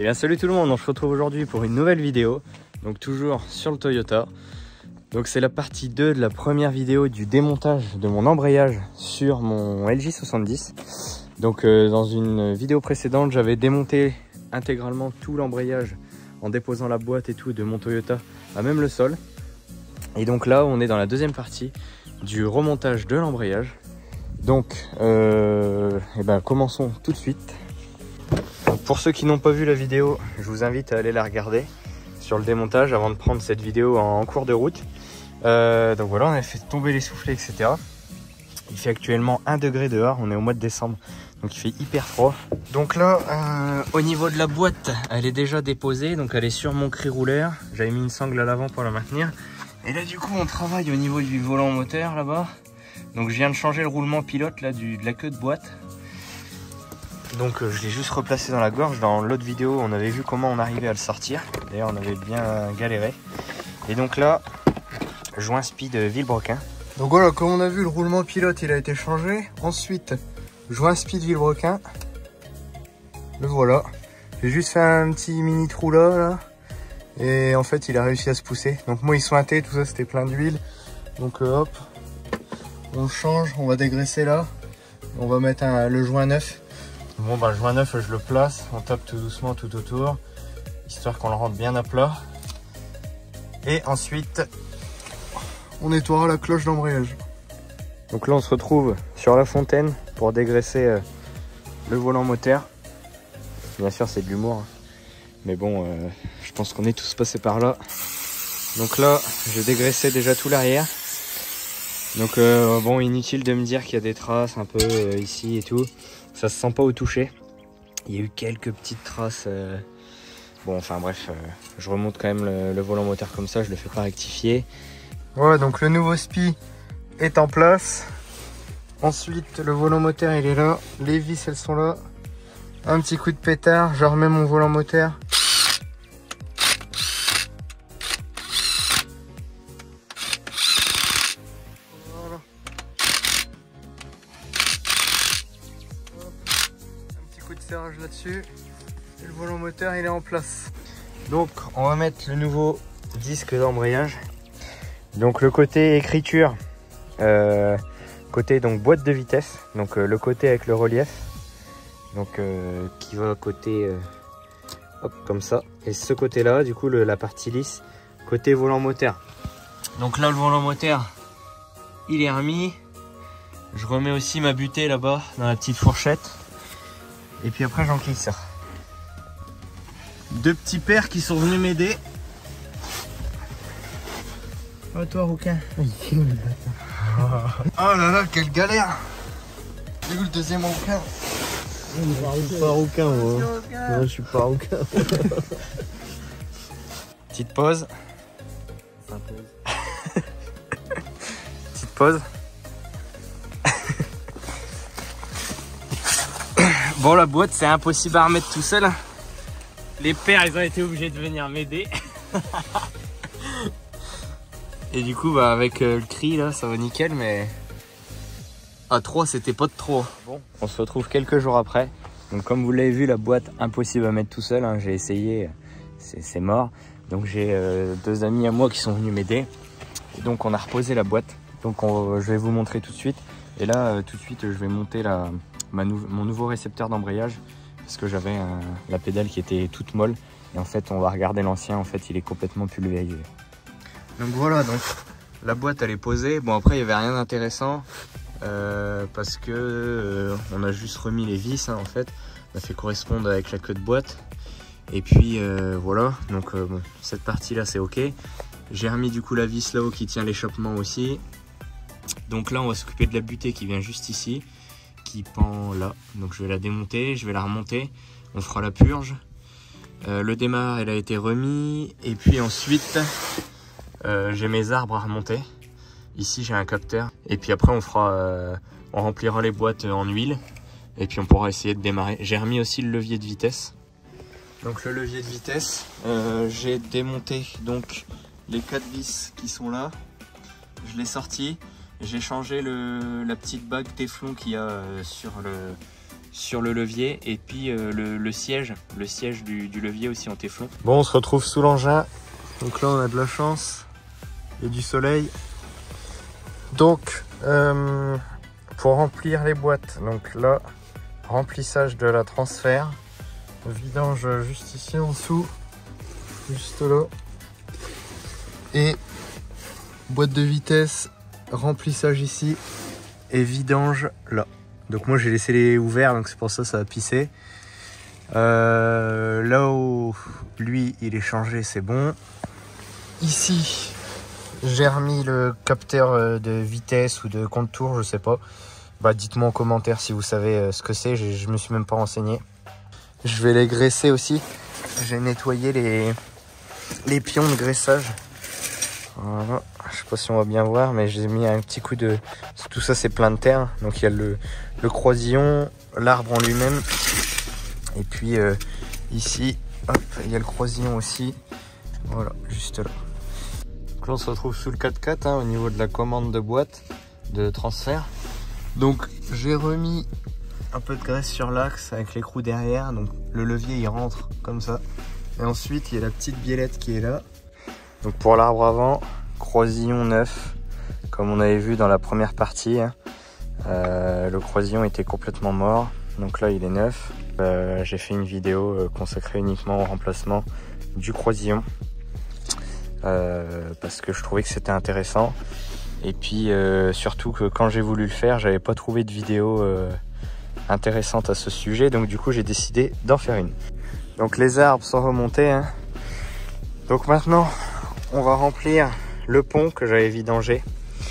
Et bien salut tout le monde, on se retrouve aujourd'hui pour une nouvelle vidéo. Donc toujours sur le Toyota. Donc c'est la partie 2 de la première vidéo du démontage de mon embrayage sur mon LJ70. Donc dans une vidéo précédente, j'avais démonté intégralement tout l'embrayage en déposant la boîte et tout de mon Toyota à même le sol. Et donc là on est dans la deuxième partie du remontage de l'embrayage. Donc commençons tout de suite. Donc, pour ceux qui n'ont pas vu la vidéo, je vous invite à aller la regarder sur le démontage avant de prendre cette vidéo en cours de route. Donc voilà, on a fait tomber les soufflets, etc. Il fait actuellement 1 degré dehors, on est au mois de décembre, donc il fait hyper froid. Donc là, au niveau de la boîte, elle est déjà déposée, donc elle est sur mon cri rouleur. J'avais mis une sangle à l'avant pour la maintenir. Et là du coup, on travaille au niveau du volant moteur là-bas. Donc je viens de changer le roulement pilote là, de la queue de boîte. Donc je l'ai juste replacé dans la gorge. Dans l'autre vidéo, on avait vu comment on arrivait à le sortir. D'ailleurs, on avait bien galéré. Et donc là, joint speed Villebrequin. Donc voilà, comme on a vu, le roulement pilote il a été changé. Ensuite, joint speed Villebrequin. Le voilà. J'ai juste fait un petit mini trou là. Et en fait, il a réussi à se pousser. Donc moi, il sointait, tout ça, c'était plein d'huile. Donc hop, on change, on va dégraisser là. On va mettre le joint neuf. Bon bah le joint neuf, je le place, on tape tout doucement tout autour, histoire qu'on le rentre bien à plat. Et ensuite, on nettoiera la cloche d'embrayage. Donc là on se retrouve sur la fontaine pour dégraisser le volant moteur. Bien sûr c'est de l'humour, mais bon je pense qu'on est tous passés par là. Donc là je dégraissais déjà tout l'arrière. Donc bon, inutile de me dire qu'il y a des traces un peu ici et tout. Ça se sent pas au toucher. Il y a eu quelques petites traces. Bon, enfin bref, je remonte quand même le volant moteur comme ça, je le fais pas rectifier. Voilà, donc le nouveau SPI est en place. Ensuite, le volant moteur il est là. Les vis elles sont là. Un petit coup de pétard, je remets mon volant moteur. Serrage là-dessus et le volant moteur il est en place. Donc on va mettre le nouveau disque d'embrayage. Donc le côté écriture, côté donc boîte de vitesse, donc le côté avec le relief, donc qui va côté hop comme ça, et ce côté là du coup la partie lisse côté volant moteur. Donc là le volant moteur il est remis. Je remets aussi ma butée là-bas dans la petite fourchette. Et puis après j'encaisse ça. Deux petits pères qui sont venus m'aider. Oh toi rouquin. Oh là là, quelle galère. C'est où le deuxième rouquin? Je suis pas rouquin moi. Non, je suis pas rouquin. Petite pause. Petite pause. Bon, la boîte c'est impossible à remettre tout seul. Les pères ils ont été obligés de venir m'aider. Et du coup bah avec le cri là ça va nickel, mais à 3 c'était pas de trop. Bon, on se retrouve quelques jours après. Donc comme vous l'avez vu, la boîte impossible à mettre tout seul, hein. J'ai essayé, c'est mort. Donc j'ai deux amis à moi qui sont venus m'aider. Et donc on a reposé la boîte. Donc je vais vous montrer tout de suite. Et là tout de suite je vais monter mon nouveau récepteur d'embrayage, parce que j'avais la pédale qui était toute molle, et en fait on va regarder l'ancien, en fait il est complètement pulvérisé. Donc voilà, donc la boîte elle est posée. Bon après il n'y avait rien d'intéressant parce que on a juste remis les vis, hein, en fait on a fait correspondre avec la queue de boîte, et puis voilà. Donc bon, cette partie là c'est ok. J'ai remis du coup la vis là-haut qui tient l'échappement aussi. Donc là on va s'occuper de la butée qui vient juste ici, qui pend là. Donc je vais la démonter, je vais la remonter, on fera la purge. Le démarre il a été remis, et puis ensuite j'ai mes arbres à remonter. Ici j'ai un capteur, et puis après on remplira les boîtes en huile, et puis on pourra essayer de démarrer. J'ai remis aussi le levier de vitesse. Donc le levier de vitesse, j'ai démonté donc les 4 vis qui sont là, je l'ai sorti. J'ai changé la petite bague Téflon qu'il y a sur sur le levier et puis le siège du levier aussi en téflon. Bon, on se retrouve sous l'engin. Donc là, on a de la chance et du soleil. Donc, pour remplir les boîtes, donc là, remplissage de la transfert, vidange juste ici en dessous, juste là, et boîte de vitesse, remplissage ici et vidange là. Donc moi j'ai laissé les ouverts, donc c'est pour ça que ça a pissé. Là où lui il est changé, c'est bon. Ici j'ai remis le capteur de vitesse ou de compte-tour, je sais pas. Bah dites-moi en commentaire si vous savez ce que c'est, je me suis même pas renseigné. Je vais les graisser aussi. J'ai nettoyé les pions de graissage. Voilà. Je sais pas si on va bien voir, mais j'ai mis un petit coup de... Tout ça c'est plein de terre. Donc il y a le croisillon, l'arbre en lui-même. Et puis ici, hop, il y a le croisillon aussi. Voilà, juste là. Donc là on se retrouve sous le 4x4 au niveau de la commande de boîte de transfert. Donc j'ai remis un peu de graisse sur l'axe avec l'écrou derrière. Donc le levier il rentre comme ça. Et ensuite il y a la petite biellette qui est là. Donc pour l'arbre avant, croisillon neuf, comme on avait vu dans la première partie. Le croisillon était complètement mort, donc là il est neuf. J'ai fait une vidéo consacrée uniquement au remplacement du croisillon, parce que je trouvais que c'était intéressant. Et puis surtout que quand j'ai voulu le faire, j'avais pas trouvé de vidéo intéressante à ce sujet, donc du coup j'ai décidé d'en faire une. Donc les arbres sont remontés, hein. Donc maintenant on va remplir le pont que j'avais vidangé.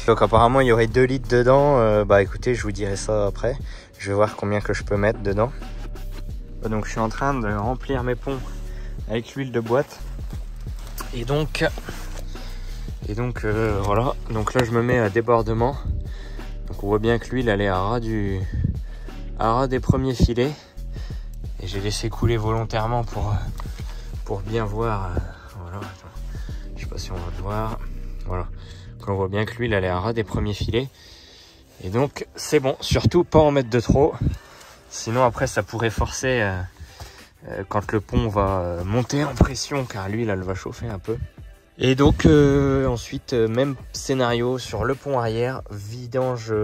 Donc apparemment il y aurait 2 litres dedans. Bah écoutez, je vous dirai ça après. Je vais voir combien que je peux mettre dedans. Donc je suis en train de remplir mes ponts avec l'huile de boîte. Et donc voilà. Donc là je me mets à débordement. Donc on voit bien que l'huile elle est à ras des premiers filets. Et j'ai laissé couler volontairement pour bien voir. Voilà. Attends. Je sais pas si on va le voir. Voilà. Donc on voit bien que l'huile elle est à ras des premiers filets. Et donc c'est bon. Surtout pas en mettre de trop. Sinon après ça pourrait forcer quand le pont va monter en pression, car l'huile elle va chauffer un peu. Et donc ensuite même scénario sur le pont arrière. Vidange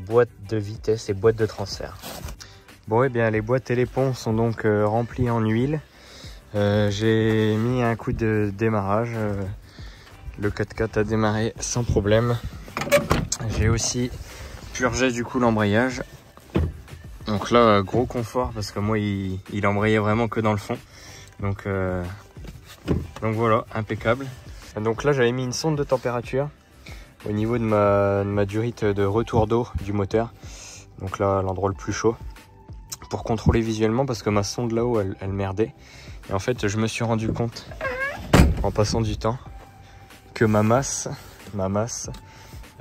boîte de vitesse et boîte de transfert. Bon, et bien les boîtes et les ponts sont donc remplis en huile. J'ai mis un coup de démarrage. Le 4x4 a démarré sans problème. J'ai aussi purgé du coup l'embrayage. Donc là, gros confort parce que moi il embrayait vraiment que dans le fond. Donc voilà, impeccable. Donc là j'avais mis une sonde de température au niveau de ma durite de retour d'eau du moteur. Donc là, l'endroit le plus chaud. Pour contrôler visuellement, parce que ma sonde là-haut elle merdait. Et en fait je me suis rendu compte en passant du temps que ma masse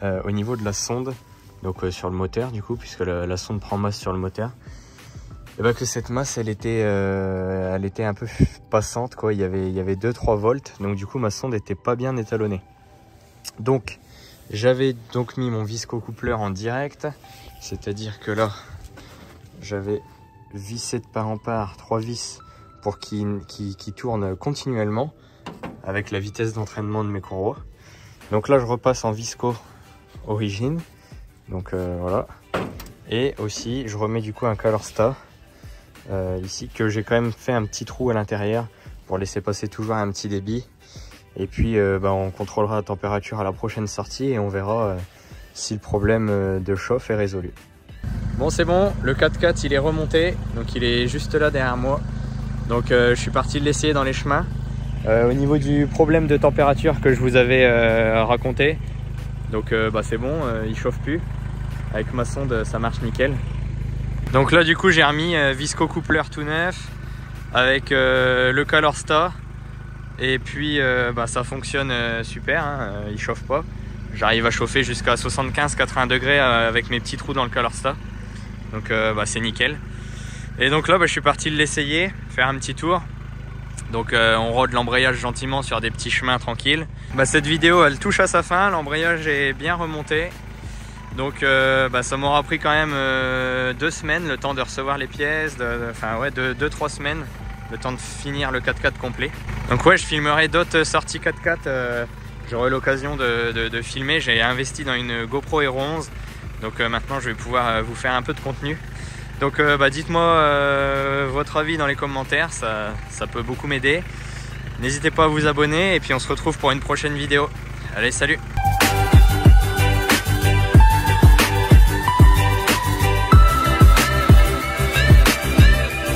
au niveau de la sonde, donc sur le moteur du coup, puisque la sonde prend masse sur le moteur, et ben que cette masse elle était un peu passante quoi. Il y avait 2-3 volts, donc du coup ma sonde était pas bien étalonnée. Donc j'avais donc mis mon visco-coupleur en direct, c'est-à-dire que là j'avais vissé de part en part 3 vis pour qu'il tourne continuellement avec la vitesse d'entraînement de mes courroies. Donc là je repasse en visco origine, donc voilà. Et aussi je remets du coup un Calorsta ici, que j'ai quand même fait un petit trou à l'intérieur pour laisser passer toujours un petit débit. Et puis on contrôlera la température à la prochaine sortie et on verra si le problème de chauffe est résolu. Bon, c'est bon, le 4x4 il est remonté, donc il est juste là derrière moi. Donc je suis parti l'essayer dans les chemins. Au niveau du problème de température que je vous avais raconté, donc c'est bon, il chauffe plus. Avec ma sonde ça marche nickel. Donc là du coup j'ai remis visco coupler tout neuf avec le Calorsta. Et puis ça fonctionne super, hein, il chauffe pas. J'arrive à chauffer jusqu'à 75-80 degrés avec mes petits trous dans le Calorsta. Donc c'est nickel. Et donc là je suis parti l'essayer, faire un petit tour. Donc on rôde l'embrayage gentiment sur des petits chemins tranquilles. Cette vidéo elle touche à sa fin, l'embrayage est bien remonté. Donc ça m'aura pris quand même 2 semaines le temps de recevoir les pièces, enfin ouais 2-3 semaines, le temps de finir le 4x4 complet. Donc ouais, je filmerai d'autres sorties 4x4, j'aurai l'occasion de filmer. J'ai investi dans une GoPro Hero 11, donc maintenant je vais pouvoir vous faire un peu de contenu. Donc dites-moi votre avis dans les commentaires, ça peut beaucoup m'aider. N'hésitez pas à vous abonner et puis on se retrouve pour une prochaine vidéo. Allez, salut!